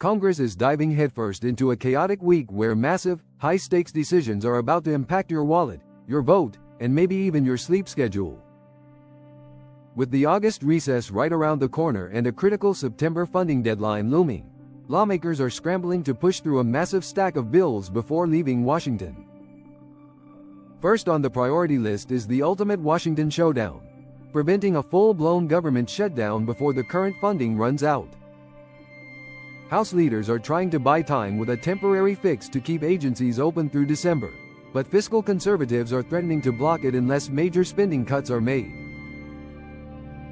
Congress is diving headfirst into a chaotic week where massive, high-stakes decisions are about to impact your wallet, your vote, and maybe even your sleep schedule. With the August recess right around the corner and a critical September funding deadline looming, lawmakers are scrambling to push through a massive stack of bills before leaving Washington. First on the priority list is the ultimate Washington showdown, preventing a full-blown government shutdown before the current funding runs out. House leaders are trying to buy time with a temporary fix to keep agencies open through December, but fiscal conservatives are threatening to block it unless major spending cuts are made.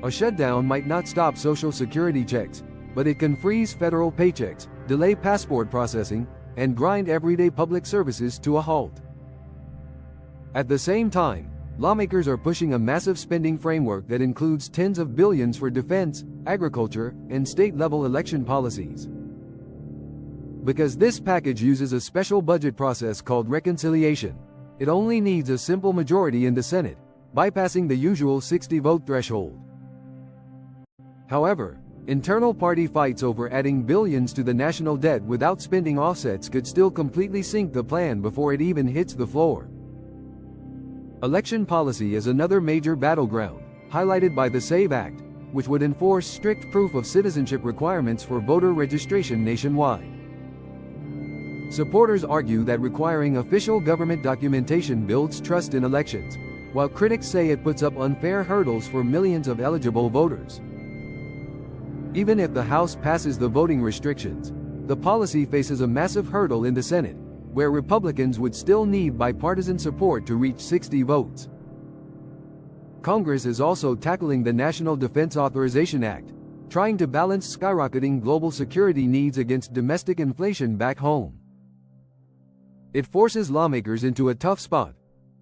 A shutdown might not stop Social Security checks, but it can freeze federal paychecks, delay passport processing, and grind everyday public services to a halt. At the same time, lawmakers are pushing a massive spending framework that includes tens of billions for defense, agriculture, and state-level election policies. Because this package uses a special budget process called reconciliation, it only needs a simple majority in the Senate, bypassing the usual 60-vote threshold. However, internal party fights over adding billions to the national debt without spending offsets could still completely sink the plan before it even hits the floor. Election policy is another major battleground, highlighted by the SAVE Act, which would enforce strict proof of citizenship requirements for voter registration nationwide. Supporters argue that requiring official government documentation builds trust in elections, while critics say it puts up unfair hurdles for millions of eligible voters. Even if the House passes the voting restrictions, the policy faces a massive hurdle in the Senate, where Republicans would still need bipartisan support to reach 60 votes. Congress is also tackling the National Defense Authorization Act, trying to balance skyrocketing global security needs against domestic inflation back home. It forces lawmakers into a tough spot,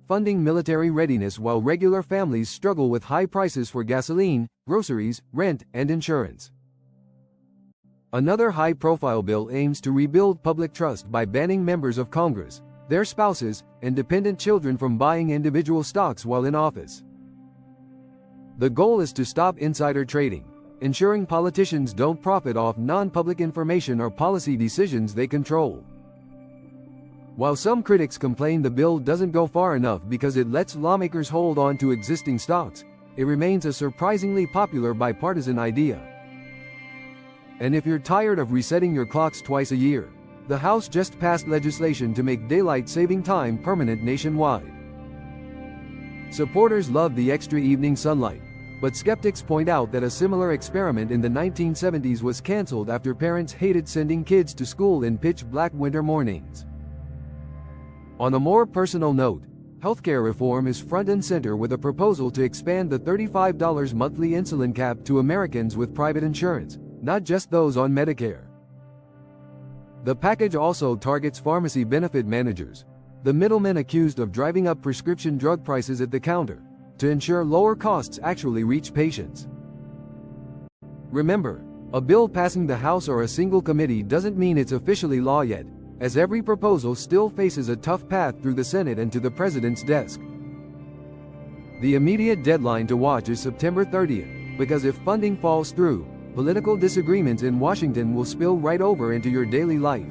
funding military readiness while regular families struggle with high prices for gasoline, groceries, rent, and insurance. Another high-profile bill aims to rebuild public trust by banning members of Congress, their spouses, and dependent children from buying individual stocks while in office. The goal is to stop insider trading, ensuring politicians don't profit off non-public information or policy decisions they control. While some critics complain the bill doesn't go far enough because it lets lawmakers hold on to existing stocks, it remains a surprisingly popular bipartisan idea. And if you're tired of resetting your clocks twice a year, the House just passed legislation to make daylight saving time permanent nationwide. Supporters love the extra evening sunlight, but skeptics point out that a similar experiment in the 1970s was canceled after parents hated sending kids to school in pitch-black winter mornings. On a more personal note, healthcare reform is front and center with a proposal to expand the $35 monthly insulin cap to Americans with private insurance, not just those on Medicare. The package also targets pharmacy benefit managers, the middlemen accused of driving up prescription drug prices at the counter, to ensure lower costs actually reach patients. Remember, a bill passing the House or a single committee doesn't mean it's officially law yet, as every proposal still faces a tough path through the Senate and to the President's desk. The immediate deadline to watch is September 30th, because if funding falls through, political disagreements in Washington will spill right over into your daily life.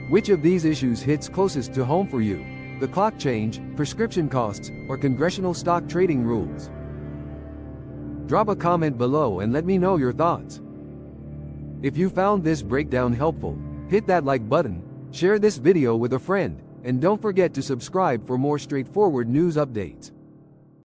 Which of these issues hits closest to home for you? The clock change, prescription costs, or congressional stock trading rules? Drop a comment below and let me know your thoughts. If you found this breakdown helpful, hit that like button, share this video with a friend, and don't forget to subscribe for more straightforward news updates.